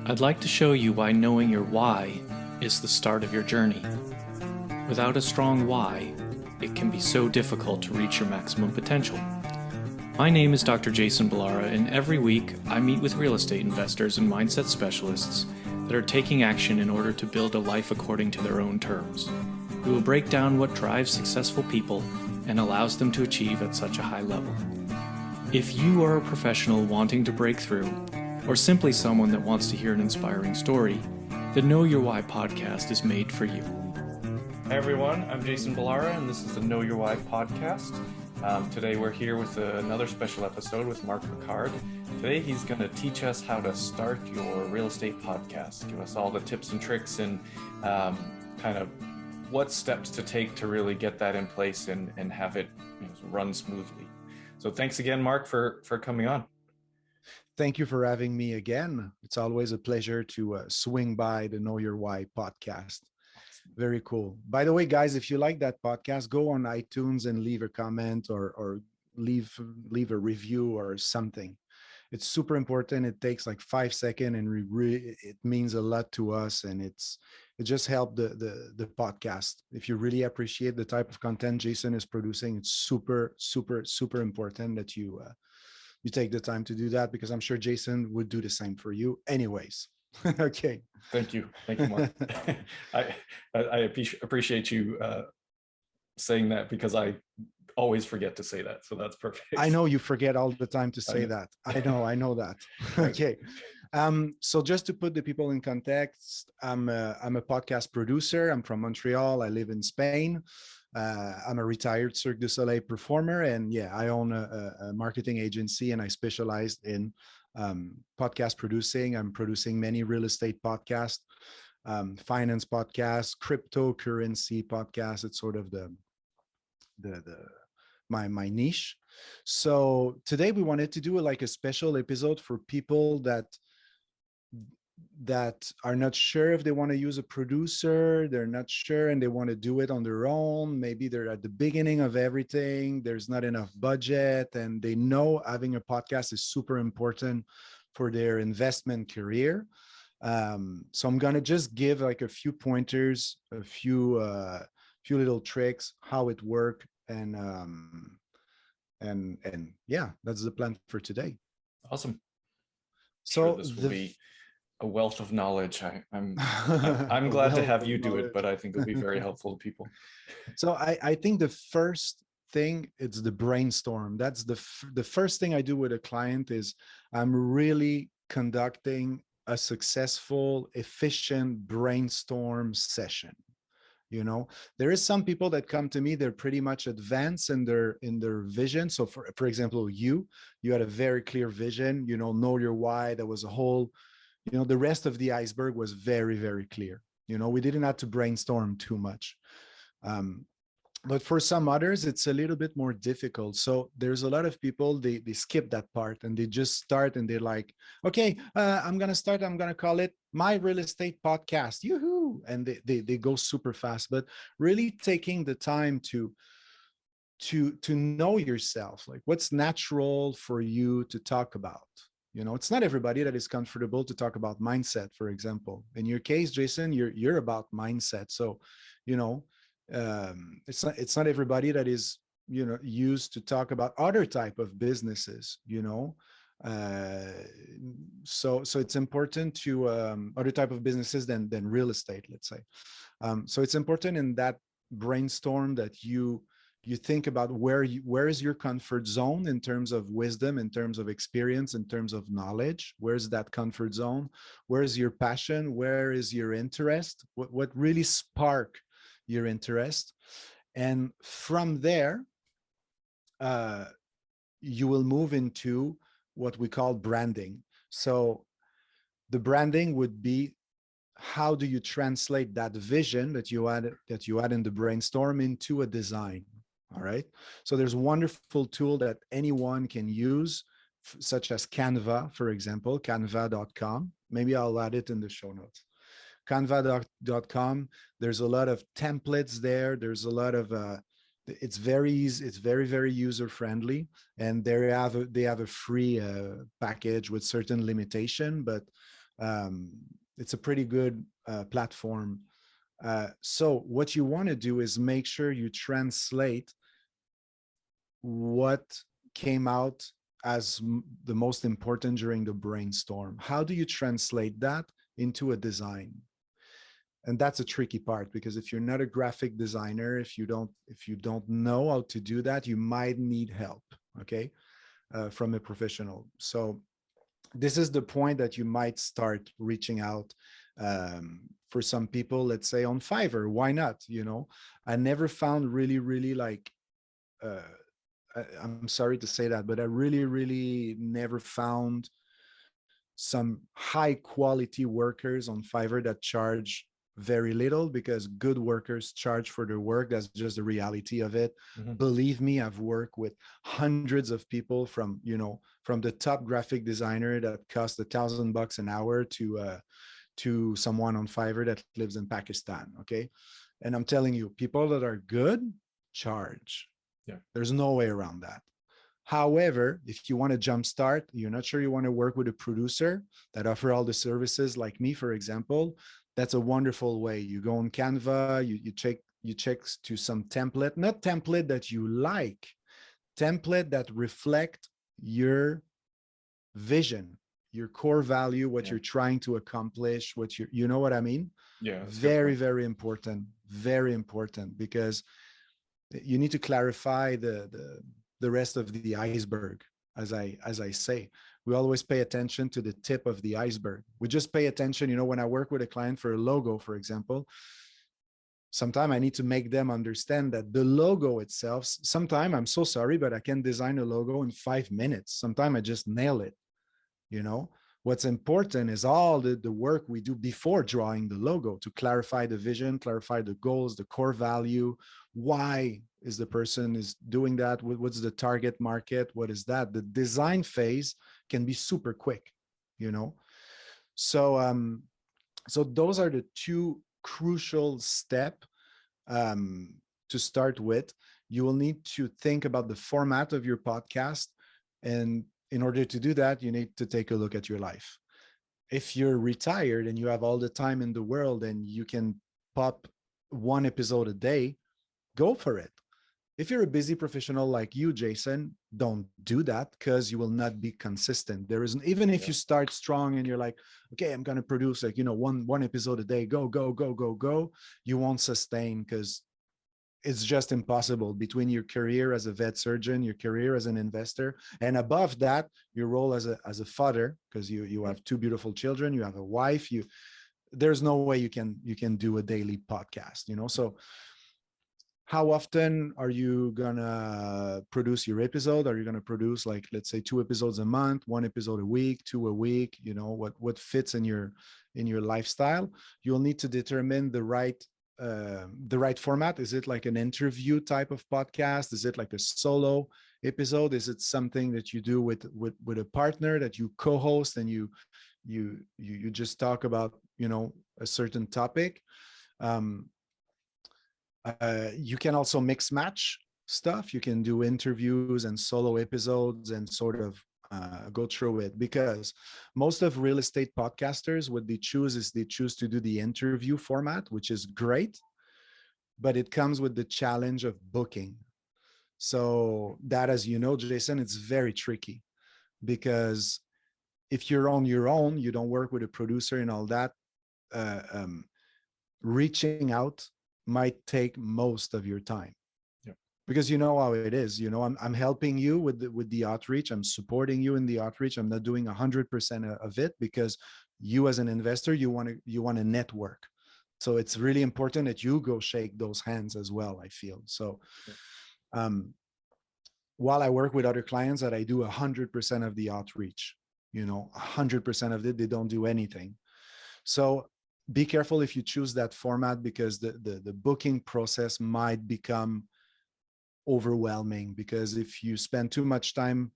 I'd like to show you why knowing your why is the start of your journey. Without a strong why, it can be so difficult to reach your maximum potential. My name is Dr. Jason Balara, and every week I meet with real estate investors and mindset specialists that are taking action in order to build a life according to their own terms. We will break down what drives successful people and allows them to achieve at such a high level. If you are a professional wanting to break through, or simply someone that wants to hear an inspiring story, the Know Your Why podcast is made for you. Hi everyone, I'm Jason Balara, and this is the Know Your Why podcast. Today we're here with another special episode with Marc Picard. Today he's going to teach us how to start your real estate podcast, give us all the tips and tricks and kind of what steps to take to really get that in place and have it run smoothly. So thanks again, Marc, for coming on. Thank you for having me again. It's always a pleasure to swing by the Know Your Why podcast. Very cool. By the way, guys, if you like that podcast, go on iTunes and leave a comment or leave a review or something. It's super important. It takes like 5 seconds and it means a lot to us, and it just helped the podcast. If you really appreciate the type of content Jason is producing, it's super important that you take the time to do that, because I'm sure Jason would do the same for you anyways. Okay. Thank you, Marc. I appreciate you saying that, because I always forget to say that. So that's perfect. I know you forget all the time to say that. I know that. Okay. So just to put the people in context, I'm a podcast producer. I'm from Montreal. I live in Spain. I'm a retired Cirque du Soleil performer, and I own a marketing agency, and I specialize in podcast producing. I'm producing many real estate podcasts, finance podcasts, cryptocurrency podcasts. It's sort of my niche. So today we wanted to do like a special episode for people that are not sure if they want to use a producer. They're not sure and they want to do it on their own. Maybe they're at the beginning of everything. There's not enough budget, and they know having a podcast is super important for their investment career. So I'm going to just give like a few pointers, a few little tricks, how it works. And that's the plan for today. Awesome. So sure, this will be a wealth of knowledge. I'm glad to have you do it, but I think it'll be very helpful to people. So I think the first thing, it's the brainstorm. That's the first thing I do with a client is I'm really conducting a successful, efficient brainstorm session. There is some people that come to me, they're pretty much advanced in their vision. So for example, you had a very clear vision, know your why. There was a whole, the rest of the iceberg was very, very clear. We didn't have to brainstorm too much. But for some others, it's a little bit more difficult. So there's a lot of people, they skip that part and they just start and they're like, okay, I'm going to call it My Real Estate Podcast. Yoo-hoo! And they go super fast, but really taking the time to know yourself, like what's natural for you to talk about. It's not everybody that is comfortable to talk about mindset, for example. In your case, Jason, you're about mindset. So, it's not everybody that is, used to talk about other type of businesses, so it's important to other type of businesses than real estate, let's say. So it's important in that brainstorm that you think about where is your comfort zone in terms of wisdom, in terms of experience, in terms of knowledge. Where's that comfort zone? Where is your passion? Where is your interest? What really spark your interest? And from there, you will move into what we call branding. So the branding would be, how do you translate that vision that you had in the brainstorm into a design? All right. So there's a wonderful tool that anyone can use, such as Canva, for example, canva.com. Maybe I'll add it in the show notes. Canva.com. There's a lot of templates there. There's a lot of, it's very easy. It's very, very user friendly. And they have a free package with certain limitation, but Um, it's a pretty good platform. So what you want to do is make sure you translate what came out as the most important during the brainstorm. How do you translate that into a design? And that's a tricky part, because if you're not a graphic designer, if you don't know how to do that, you might need help, okay, from a professional. So this is the point that you might start reaching out, for some people, let's say on Fiverr. Why not? I never found really like, I'm sorry to say that, but I really never found some high quality workers on Fiverr that charge very little, because good workers charge for their work. That's just the reality of it. Mm-hmm. Believe me, I've worked with hundreds of people, from the top graphic designer that costs $1,000 an hour to someone on Fiverr that lives in Pakistan. Okay. And I'm telling you, people that are good charge. Yeah. There's no way around that. However, if you want to jumpstart, you're not sure you want to work with a producer that offer all the services like me, for example, that's a wonderful way. You go on Canva, you check to some template, not template that you like, template that reflect your vision, your core value, what you're trying to accomplish, you know what I mean? Yeah. Very important, very important, because you need to clarify the rest of the iceberg. As I say, we always pay attention to the tip of the iceberg. We just pay attention, when I work with a client for a logo, for example, sometimes I need to make them understand that the logo itself, sometimes I'm so sorry, but I can design a logo in 5 minutes. Sometimes I just nail it. What's important is all the work we do before drawing the logo to clarify the vision, clarify the goals, the core value. Why is the person is doing that? What's the target market? What is that? The design phase can be super quick, So, so those are the two crucial steps to start with. You will need to think about the format of your podcast, and in order to do that, you need to take a look at your life. If you're retired and you have all the time in the world and you can pop one episode a day, go for it. If you're a busy professional like you, Jason, don't do that, because you will not be consistent. There isn't, even if you start strong and you're like, okay, I'm going to produce like, one episode a day, go, you won't sustain, because it's just impossible between your career as a vet surgeon, your career as an investor, and above that, your role as a father, because you have two beautiful children, you have a wife, there's no way you can do a daily podcast, So how often are you gonna produce your episode? Are you gonna produce, like, let's say 2 episodes a month, 1 episode a week, 2 a week? What fits in your lifestyle? You'll need to determine the right format. Is it like an interview type of podcast? Is it like a solo episode? Is it something that you do with a partner that you co-host and you just talk about a certain topic? You can also mix match stuff. You can do interviews and solo episodes and sort of go through it, because most of real estate podcasters, what they choose is they choose to do the interview format, which is great, but it comes with the challenge of booking. So that, as you know, Jason, it's very tricky, because if you're on your own, you don't work with a producer and all that, reaching out might take most of your time. Yeah. Because you know how it is. I'm helping you with the outreach. I'm supporting you in the outreach. I'm not doing 100% of it, because you as an investor, you want to network. So it's really important that you go shake those hands as well, I feel. So while I work with other clients that I do 100% of the outreach, 100% of it, they don't do anything. So be careful if you choose that format, because the booking process might become overwhelming, because if you spend too much time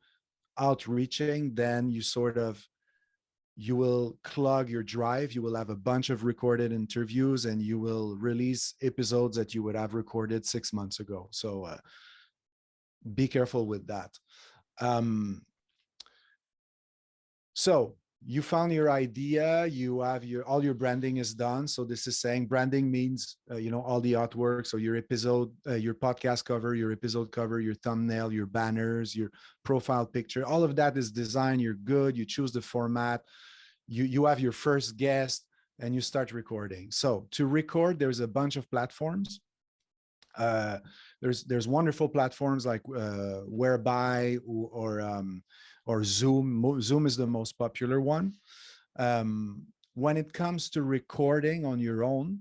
outreaching, then you will clog your drive. You will have a bunch of recorded interviews and you will release episodes that you would have recorded 6 months ago. So be careful with that. So you found your idea, you have all your branding is done. So this is saying branding means all the artwork, so your episode, your podcast cover, your episode cover, your thumbnail, your banners, your profile picture, all of that is designed. You're good, you choose the format, you have your first guest, and you start recording. So to record, there's a bunch of platforms. There's wonderful platforms like Whereby or Zoom. Zoom is the most popular one. When it comes to recording on your own,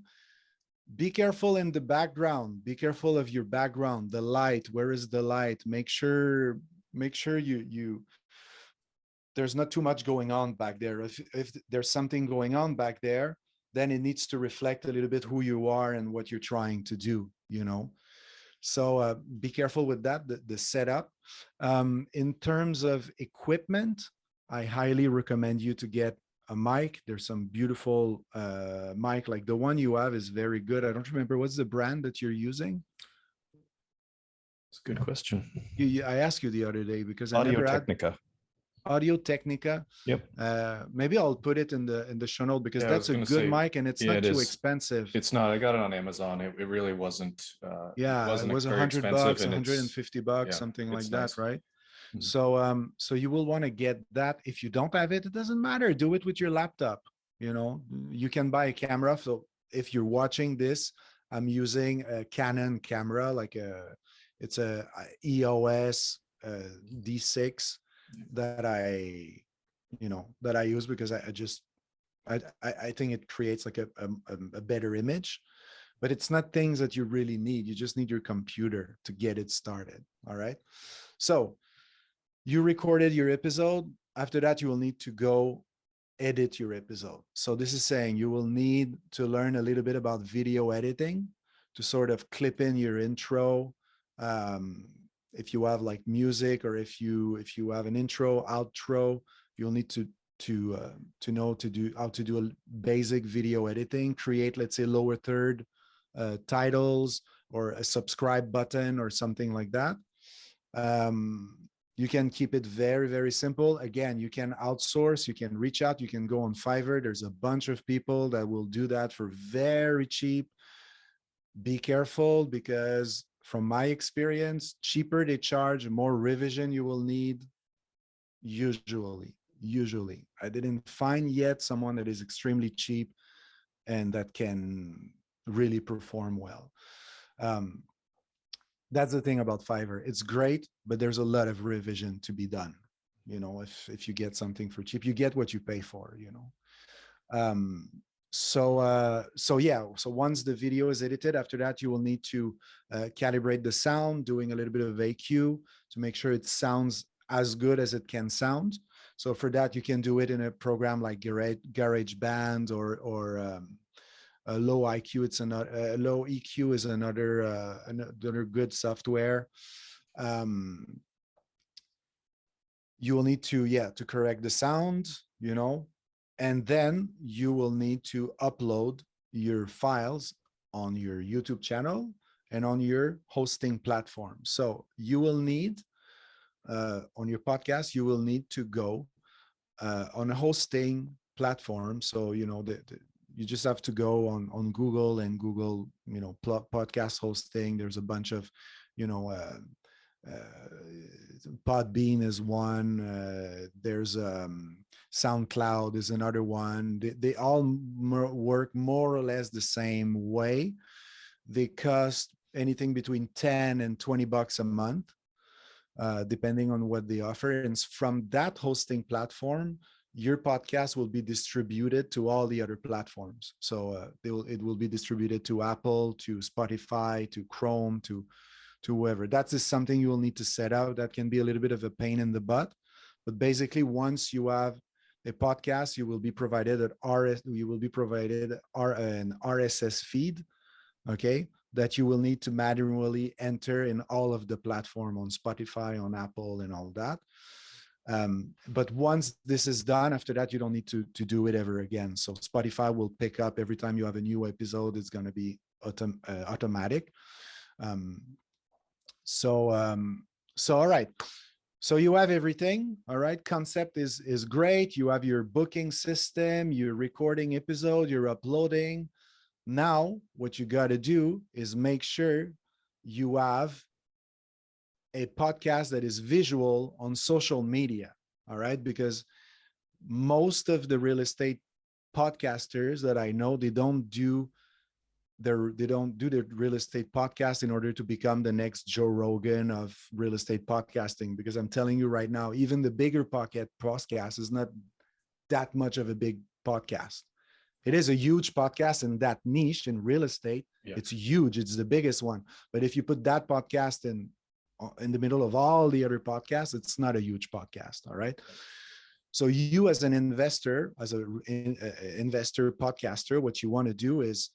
be careful in the background. Be careful of your background, the light. Where is the light? Make sure you there's not too much going on back there. If there's something going on back there, then it needs to reflect a little bit who you are and what you're trying to do, So be careful with that, the setup. In terms of equipment, I highly recommend you to get a mic. There's some beautiful mic, like the one you have is very good. I don't remember, what's the brand that you're using? It's a good question. I asked you the other day because I Audio never Technica. Audio Technica. Yep. Maybe I'll put it in the show note, because that's a good mic and it's not too expensive. It's not. I got it on Amazon. It really wasn't. It was $100, $150, something like that, right? Mm-hmm. So you will want to get that. If you don't have it, it doesn't matter. Do it with your laptop. You can buy a camera. So if you're watching this, I'm using a Canon camera, it's a EOS D6 that I use because I think it creates like a better image, but it's not things that you really need. You just need your computer to get it started. All right. So you recorded your episode. After that, you will need to go edit your episode. So this is saying you will need to learn a little bit about video editing to sort of clip in your intro. If you have like music, or if you have an intro, outro, you'll need to know how to do a basic video editing, create, let's say, lower third titles or a subscribe button or something like that. You can keep it very, very simple. Again, you can outsource, you can reach out, you can go on Fiverr. There's a bunch of people that will do that for very cheap. Be careful, because from my experience, cheaper they charge, more revision you will need. Usually. I didn't find yet someone that is extremely cheap and that can really perform well. That's the thing about Fiverr. It's great, but there's a lot of revision to be done. If you get something for cheap, you get what you pay for, So once the video is edited, after that, you will need to calibrate the sound, doing a little bit of AQ to make sure it sounds as good as it can sound. So for that, you can do it in a program like GarageBand or a low IQ. It's another low EQ is another good software. You will need to correct the sound, and then you will need to upload your files on your YouTube channel and on your hosting platform. So you will need, on your podcast, you will need to go on a hosting platform. So, you just have to go on Google and Google, podcast hosting. There's a bunch of, Podbean is one. There's SoundCloud is another one. They all work more or less the same way. They cost anything between $10 and $20 a month, depending on what they offer. And from that hosting platform, your podcast will be distributed to all the other platforms. So it will be distributed to Apple, to Spotify, to Chrome, to whoever. That is something you will need to set out. That can be a little bit of a pain in the butt. But basically, once you have a podcast, you will be provided an RSS feed, okay, that you will need to manually enter in all of the platform, on Spotify, on Apple, and all that. But once this is done, after that, you don't need to do it ever again. So Spotify will pick up every time you have a new episode. It's going to be automatic. So all right. So you have everything, all right? Concept is great. You have your booking system, you're recording episode, you're uploading. Now, what you got to do is make sure you have a podcast that is visual on social media, all right? Because most of the real estate podcasters that I know, they don't do the real estate podcast in order to become the next Joe Rogan of real estate podcasting. Because I'm telling you right now, even the bigger podcast is not that much of a big podcast. It is a huge podcast in that niche in real estate. Yeah. It's huge. It's the biggest one. But if you put that podcast in the middle of all the other podcasts, it's not a huge podcast. All right. So you as an investor, as an investor podcaster, what you want to do is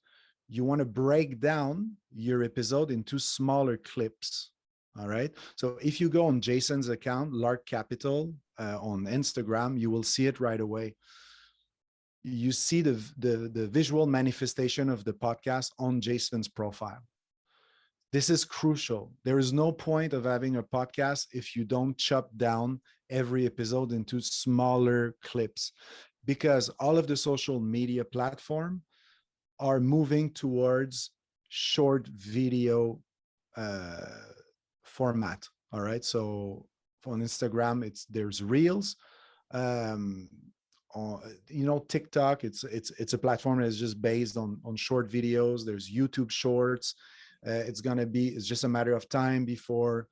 you want to break down your episode into smaller clips. All right. So if you go on Jason's account, Lark Capital, on Instagram, you will see it right away. You see the visual manifestation of the podcast on Jason's profile. This is crucial. There is no point of having a podcast if you don't chop down every episode into smaller clips, because all of the social media platforms are moving towards short video format. All right. So on Instagram, there's reels. TikTok, it's a platform that is just based on short videos. There's YouTube Shorts. It's just a matter of time before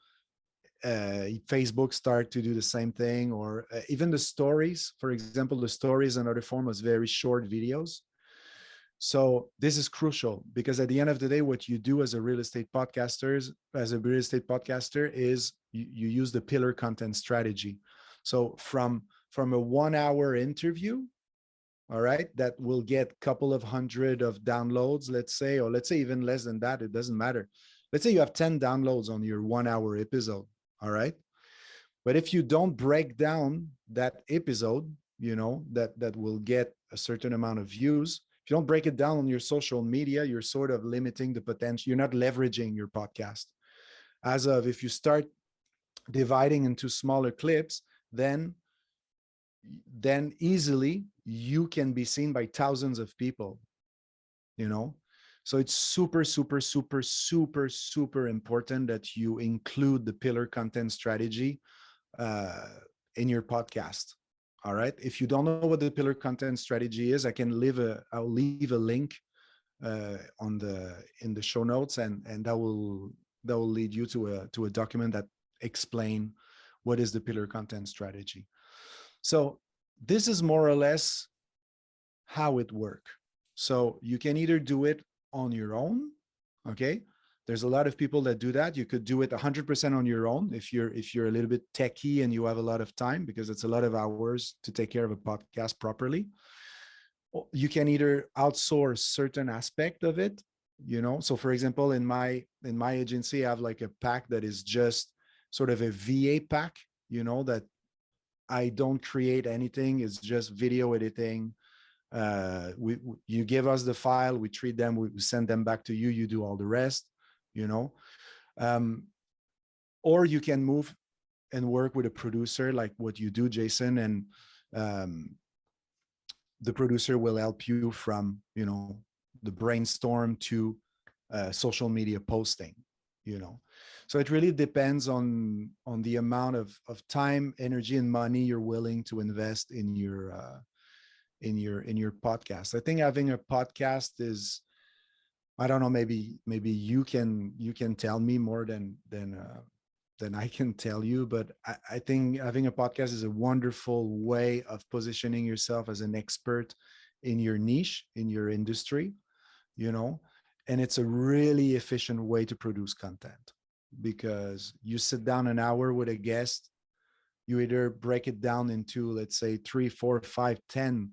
Facebook start to do the same thing, or even the stories. For example, the stories, another form, was very short videos. So this is crucial, because at the end of the day, what you do as a real estate podcaster is you use the pillar content strategy. So from a 1 hour interview, all right, that will get a couple of hundred of downloads, let's say, or let's say even less than that, it doesn't matter. Let's say you have 10 downloads on your 1 hour episode, all right? But if you don't break down that episode, that will get a certain amount of views, if you don't break it down on your social media, you're sort of limiting the potential. You're not leveraging your podcast. If you start dividing into smaller clips, then easily you can be seen by thousands of people, So it's super, super, super, super, super important that you include the pillar content strategy in your podcast. All right. If you don't know what the pillar content strategy is, I'll leave a link in the show notes, and that will lead you to a document that explain what is the pillar content strategy. So this is more or less how it works. So you can either do it on your own. Okay. There's a lot of people that do that. You could do it 100% on your own if you're a little bit techie and you have a lot of time, because it's a lot of hours to take care of a podcast properly. You can either outsource certain aspect of it, So for example, in my agency, I have like a pack that is just sort of a VA pack, that I don't create anything. It's just video editing. You give us the file, we treat them, we send them back to you. You do all the rest. Or you can move and work with a producer like what you do, Jason, and the producer will help you from, the brainstorm to social media posting, So it really depends on the amount of time, energy, and money you're willing to invest in your podcast. I think having a podcast is, I don't know, maybe you can tell me more than I can tell you, but I think having a podcast is a wonderful way of positioning yourself as an expert in your niche, in your industry, and it's a really efficient way to produce content, because you sit down an hour with a guest, you either break it down into, let's say, 3, 4, 5, 10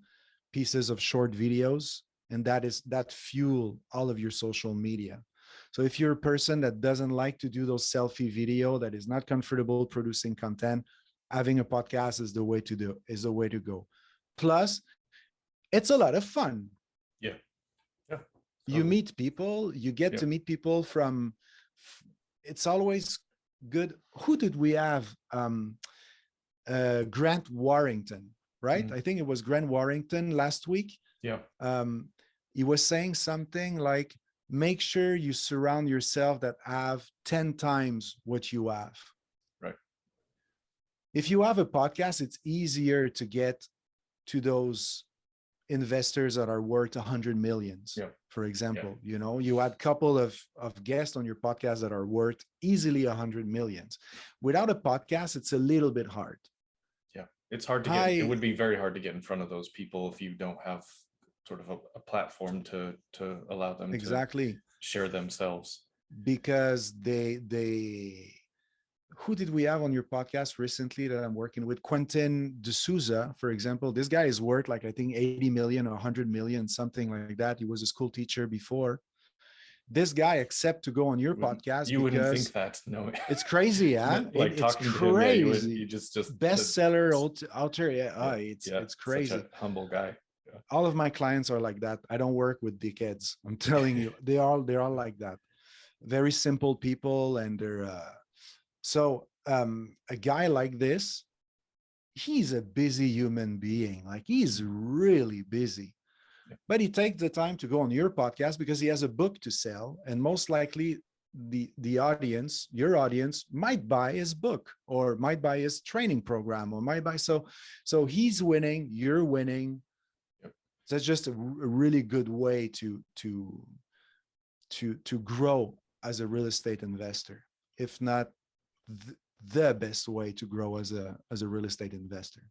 pieces of short videos, and that fuel all of your social media. So if you're a person that doesn't like to do those selfie video, that is not comfortable producing content, having a podcast is the way to go. Plus, it's a lot of fun. Yeah. You meet people, you get to meet people from, it's always good. Who did we have? Grant Warrington, right? I think it was Grant Warrington last week. Yeah. Um, he was saying something like, make sure you surround yourself that have 10 times what you have. Right. If you have a podcast, it's easier to get to those investors that are worth 100 millions. Yeah. For example, Yeah. you know, you had a couple of guests on your podcast that are worth easily 100 millions. Without a podcast, it's a little bit hard. Yeah. It's hard to get, it would be very hard to get in front of those people if you don't have sort of a platform to allow them exactly to share themselves. Because who did we have on your podcast recently that I'm working with? Quentin D'Souza, for example. This guy is worth like, I think 80 million or 100 million, something like that. He was a school teacher before. This guy accept to go on your podcast you wouldn't think that. No, it's crazy. Huh? Like it's talking crazy. to him, you just bestseller author. Yeah, it's crazy. Such a humble guy. Yeah. All of my clients are like that. I don't work with dickheads. I'm telling you, they're all like that. Very simple people, and they're so a guy like this, he's a busy human being. Like, he's really busy. But he takes the time to go on your podcast because he has a book to sell, and most likely the audience, your audience, might buy his book or might buy his training program or might buy so he's winning, you're winning. Yep. So it's just a really good way to grow as a real estate investor, if not the best way to grow as a real estate investor.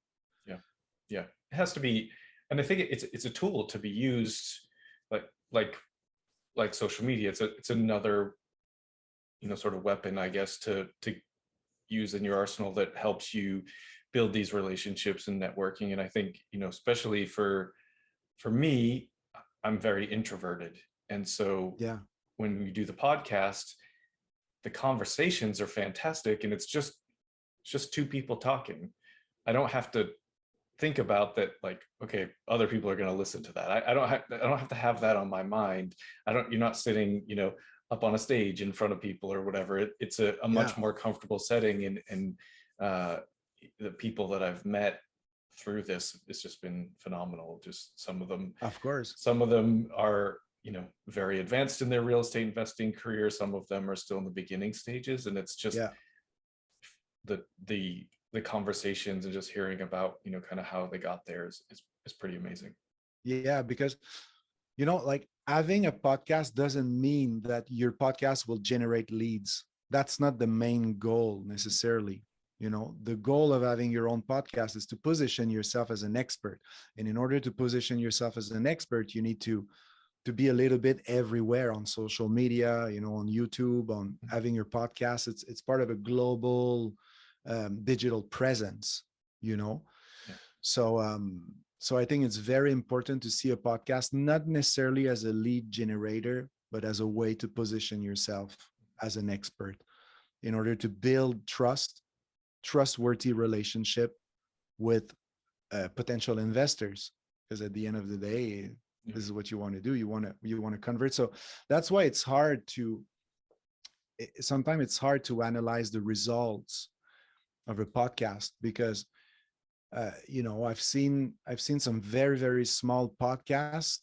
Yeah, it has to be. And I think it's a tool to be used like social media. It's another, you know, sort of weapon, I guess, to use in your arsenal that helps you build these relationships and networking. And I think, you know, especially for me, I'm very introverted. And so yeah, when we do the podcast, the conversations are fantastic, and it's just two people talking. I don't have to think about that, like, okay, other people are going to listen to that. I don't have to have that on my mind. You're not sitting, you know, up on a stage in front of people or whatever. It's a much more comfortable setting, and the people that I've met through this, it's just been phenomenal. Just some of them, of course, some of them are, you know, very advanced in their real estate investing career. Some of them are still in the beginning stages, and it's just the conversations and just hearing about, you know, kind of how they got there is pretty amazing. Yeah, because, you know, like, having a podcast doesn't mean that your podcast will generate leads. That's not the main goal necessarily. You know, the goal of having your own podcast is to position yourself as an expert. And in order to position yourself as an expert, you need to be a little bit everywhere on social media, you know, on YouTube, on having your podcast. It's part of a global digital presence, you know. So I think it's very important to see a podcast not necessarily as a lead generator, but as a way to position yourself as an expert in order to build trustworthy relationship with potential investors. Because at the end of the day, this is what you want to do. You want to convert. So that's why sometimes it's hard to analyze the results of a podcast, because you know, I've seen some very, very small podcasts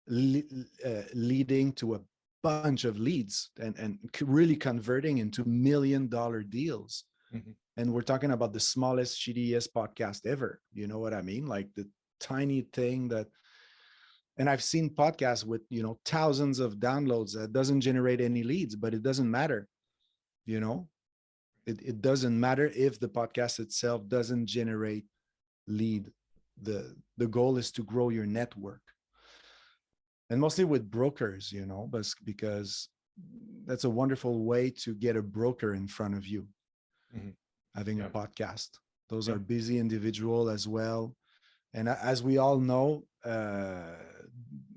leading to a bunch of leads and really converting into $1 million deals. Mm-hmm. And we're talking about the smallest, shittiest podcast ever. You know what I mean? Like the tiny thing that, and I've seen podcasts with, you know, thousands of downloads that doesn't generate any leads, but it doesn't matter. You know, it doesn't matter if the podcast itself doesn't generate lead. The goal is to grow your network, and mostly with brokers, you know, but because that's a wonderful way to get a broker in front of you. Mm-hmm. Having a podcast. Those are busy individuals as well. And as we all know,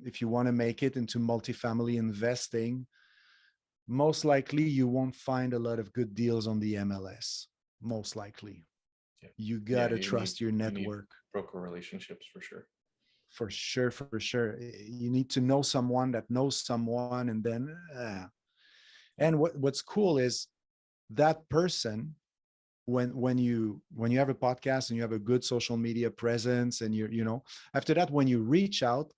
if you want to make it into multifamily investing, most likely you won't find a lot of good deals on the MLS. Most likely. You got to trust your network. Broker relationships, for sure. For sure. You need to know someone that knows someone. And then, and what's cool is that person, when you have a podcast and you have a good social media presence, and after that, when you reach out,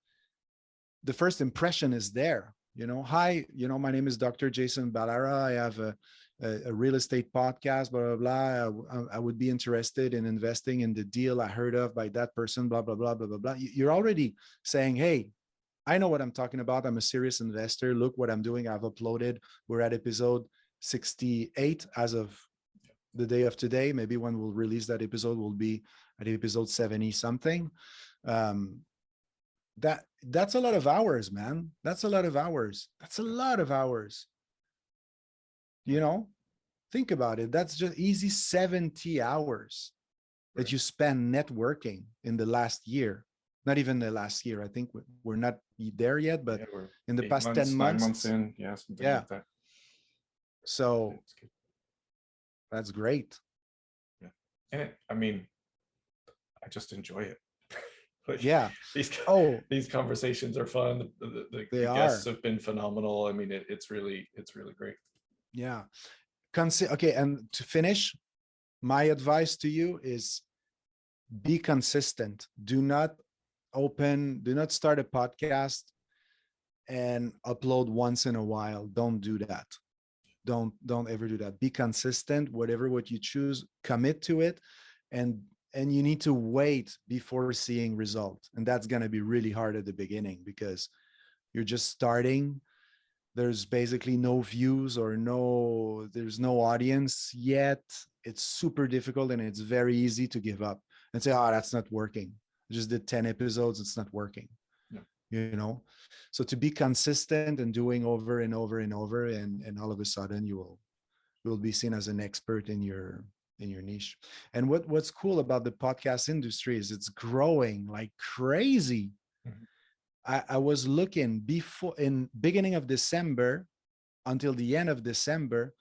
the first impression is there. Hi, my name is Dr. Jason Balara. I have a real estate podcast, blah, blah, blah. I would be interested in investing in the deal I heard of by that person, blah, blah, blah, blah, blah, blah. You're already saying, hey, I know what I'm talking about. I'm a serious investor. Look what I'm doing. I've uploaded. We're at episode 68 as of the day of today. Maybe when we'll release that episode, we'll be at episode 70 something. That's a lot of hours, man. That's a lot of hours. That's a lot of hours. Think about it. That's just easy 70 hours that you spend networking in the last year. Not even the last year. I think we're not there yet, but in the past 10 months, 9 months in, something like that. So that's great. Yeah. And I just enjoy it. These conversations are fun. The guests have been phenomenal. It's really great. Yeah. Okay. And to finish, my advice to you is be consistent. Do not start a podcast and upload once in a while. Don't do that. Don't ever do that. Be consistent. What you choose, commit to it, and you need to wait before seeing results. And that's going to be really hard at the beginning because you're just starting. There's basically no views or there's no audience yet. It's super difficult, and it's very easy to give up and say, oh, that's not working. I just did 10 episodes. It's not working. Yeah. So to be consistent and doing over and over and over, and all of a sudden you will be seen as an expert in your niche. And what's cool about the podcast industry is it's growing like crazy. Mm-hmm. I was looking before, in beginning of December until the end of December,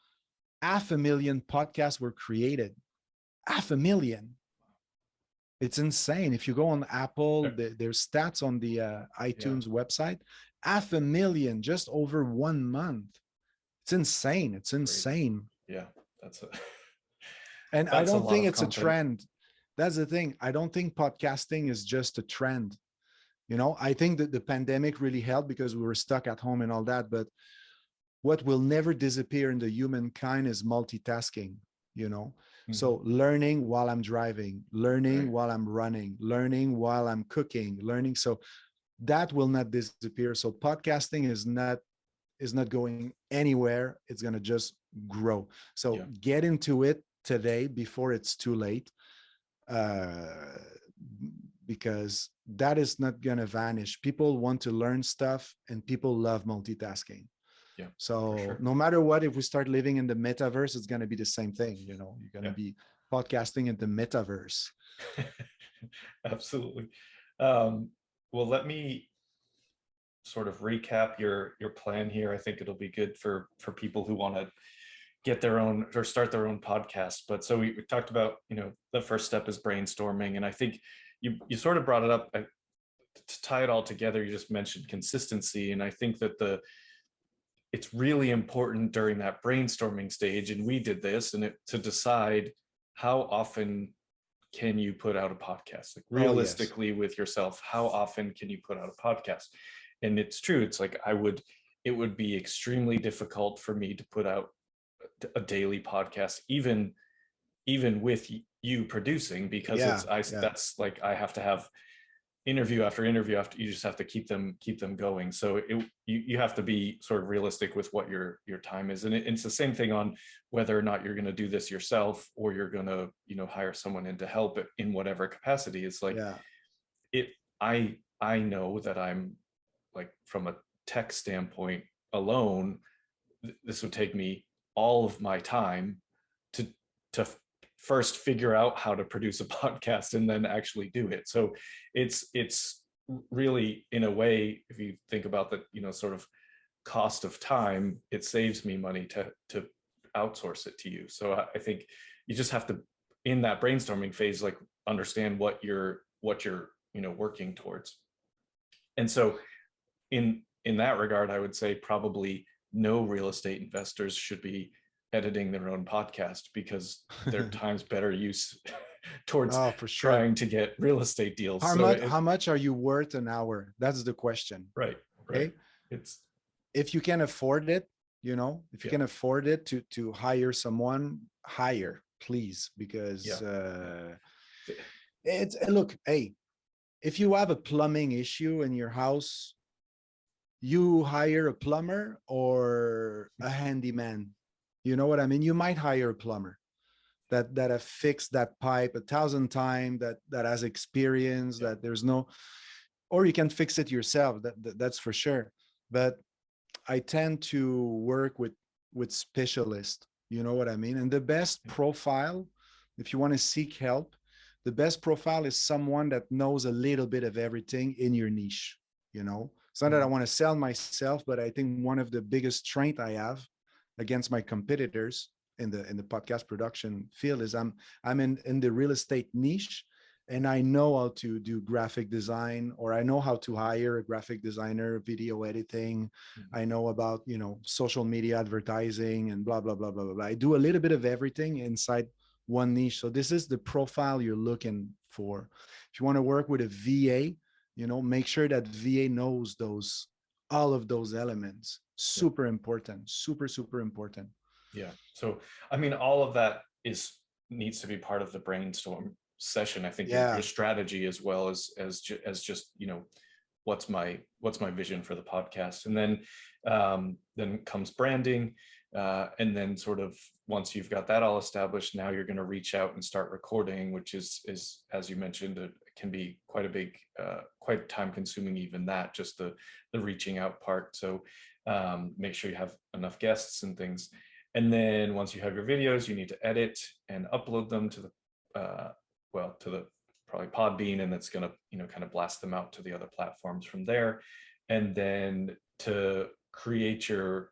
500,000 podcasts were created. 500,000. It's insane. If you go on Apple, there's stats on the iTunes website, 500,000 just over 1 month. It's insane. It's insane. Yeah, and I don't think it's a trend. That's the thing. I don't think podcasting is just a trend. I think that the pandemic really helped because we were stuck at home and all that. But what will never disappear in the humankind is multitasking, Mm-hmm. So learning while I'm driving, learning while I'm running, learning while I'm cooking, learning. So that will not disappear. So podcasting is not going anywhere. It's going to just grow. So get into it today before it's too late, because that is not going to vanish. People want to learn stuff, and people love multitasking. Yeah, so no matter what, if we start living in the metaverse, it's going to be the same thing. You're going to be podcasting in the metaverse. Absolutely. Well, let me sort of recap your plan here. I think it'll be good for people who want to get their own or start their own podcast. But so we talked about, the first step is brainstorming. And I think you sort of brought it up to tie it all together. You just mentioned consistency. And I think that it's really important during that brainstorming stage, and we did this, to decide how often can you put out a podcast, like realistically with yourself, how often can you put out a podcast? And it's true. It's like, it would be extremely difficult for me to put out a daily podcast, even with you producing, because that's like, I have to have interview after interview after, you just have to keep them going. So you have to be sort of realistic with what your time is. And it's the same thing on whether or not you're going to do this yourself, or you're going to, hire someone in to help it in whatever capacity. It's like, I know that I'm like, from a tech standpoint alone, this would take me all of my time to first figure out how to produce a podcast and then actually do it. So it's really, in a way, if you think about the, sort of cost of time, it saves me money to outsource it to you. So I think you just have to, in that brainstorming phase, like, understand what you're working towards. And so in that regard, I would say probably no real estate investors should be editing their own podcast because their time's better use towards Oh, for sure. trying to get real estate deals. How So much, how much are you worth an hour? That's the question. right. Okay. It's, if you can afford it, if you yeah, can afford it to hire someone, hire, please, because it's look, hey, if you have a plumbing issue in your house, you hire a plumber or a handyman. You know what I mean? You might hire a plumber that have fixed that pipe 1,000 times, that has experience, that there's no, or you can fix it yourself. That's for sure. But I tend to work with specialists. You know what I mean? And the best profile, if you want to seek help, the best profile is someone that knows a little bit of everything in your niche. It's not that I want to sell myself, but I think one of the biggest strengths I have against my competitors in the podcast production field is I'm in the real estate niche, and I know how to do graphic design, or I know how to hire a graphic designer, video editing. I know about, social media advertising and blah, blah, blah, blah, blah. I do a little bit of everything inside one niche. So this is the profile you're looking for. If you want to work with a VA, make sure that VA knows all of those elements. Super important, super, super important. Yeah. So, I mean, all of that needs to be part of the brainstorm session. I think your strategy, as well as just, what's my vision for the podcast, and then comes branding, and then sort of once you've got that all established, now you're going to reach out and start recording, which is as you mentioned, it can be quite a big, quite time consuming, even that, just the reaching out part. So make sure you have enough guests and things. And then once you have your videos, you need to edit and upload them to the probably Podbean, and that's going to, kind of blast them out to the other platforms from there. And then to create your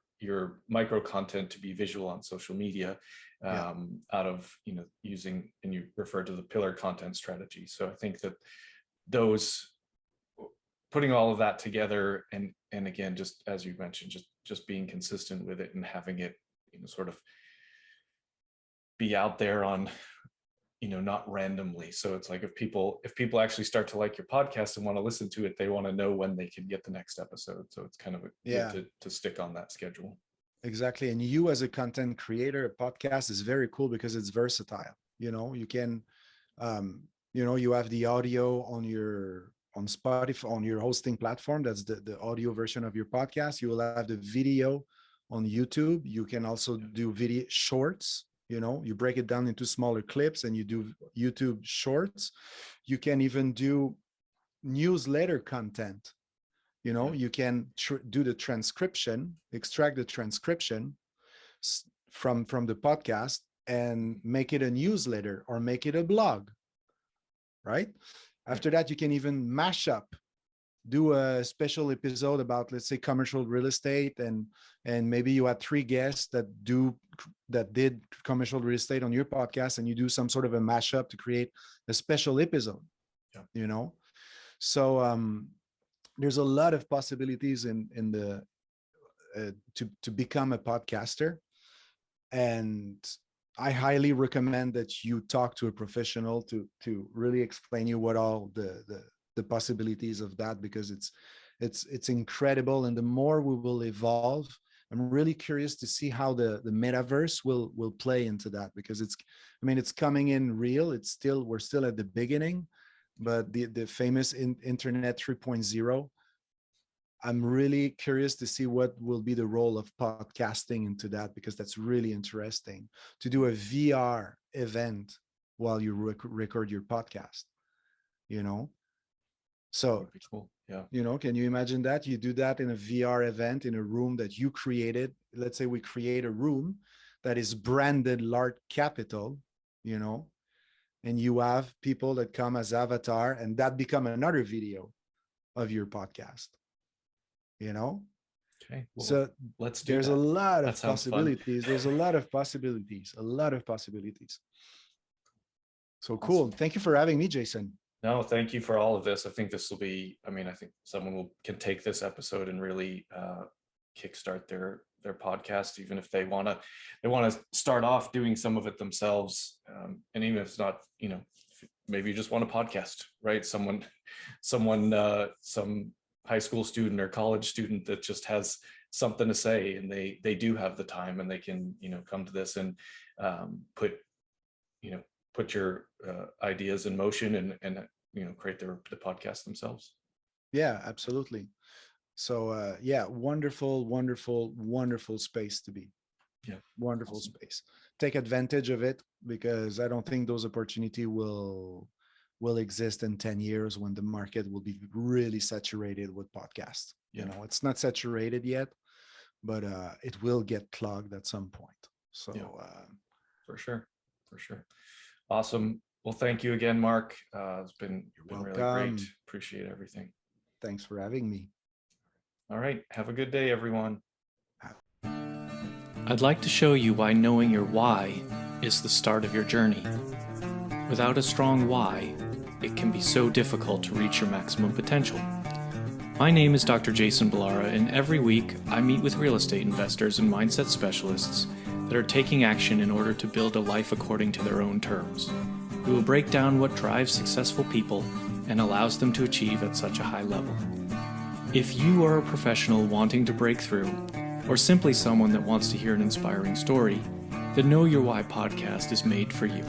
micro content to be visual on social media, out of, using, and you refer to the pillar content strategy. So I think that putting all of that together, and again, just as you mentioned, just being consistent with it and having it, sort of be out there on, not randomly. So it's like, if people actually start to like your podcast and want to listen to it, they want to know when they can get the next episode. So it's kind of good to stick on that schedule. Exactly. And you, as a content creator, a podcast is very cool because it's versatile. You can, you have the audio on Spotify, on your hosting platform. That's the audio version of your podcast. You will have the video on YouTube. You can also do video shorts. You break it down into smaller clips and you do YouTube shorts. You can even do newsletter content. You can do the transcription, extract the transcription from the podcast and make it a newsletter or make it a blog, right? After that, you can even mash up, do a special episode about, let's say, commercial real estate, and maybe you had 3 guests that did commercial real estate on your podcast, and you do some sort of a mashup to create a special episode. So there's a lot of possibilities in the to become a podcaster, and I highly recommend that you talk to a professional to really explain you what all the possibilities of that, because it's incredible. And the more we will evolve, I'm really curious to see how the metaverse will play into that, because it's coming in real. We're still at the beginning, but the famous internet 3.0, I'm really curious to see what will be the role of podcasting into that, because that's really interesting to do a VR event while you record your podcast, So, cool. Yeah. Can you imagine that? You do that in a VR event in a room that you created. Let's say we create a room that is branded Lark Capital, and you have people that come as avatar, and that become another video of your podcast, Okay. Well, so let's do there's that. a lot of Fun. possibilities. There's a lot of possibilities, So Awesome. Cool. Thank you for having me, Jason. No, thank you for all of this. I think this will be, I think someone can take this episode and really kickstart their podcast, even if they want to start off doing some of it themselves. And even if it's not, maybe you just want a podcast, right? Some high school student or college student that just has something to say, and they do have the time, and they can, come to this and put your ideas in motion and create the podcast themselves. Yeah, absolutely. So wonderful space to be. Yeah, wonderful awesome. Space. Take advantage of it, because I don't think those opportunity will exist in 10 years when the market will be really saturated with podcasts. Yeah. It's not saturated yet, but it will get clogged at some point. So for sure. Awesome. Well, thank you again, Marc. It's been really great. Appreciate everything. Thanks for having me. All right. Have a good day, everyone. I'd like to show you why knowing your why is the start of your journey. Without a strong why, it can be so difficult to reach your maximum potential. My name is Dr. Jason Balara, and every week I meet with real estate investors and mindset specialists that are taking action in order to build a life according to their own terms. We will break down what drives successful people and allows them to achieve at such a high level. If you are a professional wanting to break through, or simply someone that wants to hear an inspiring story, the Know Your Why podcast is made for you.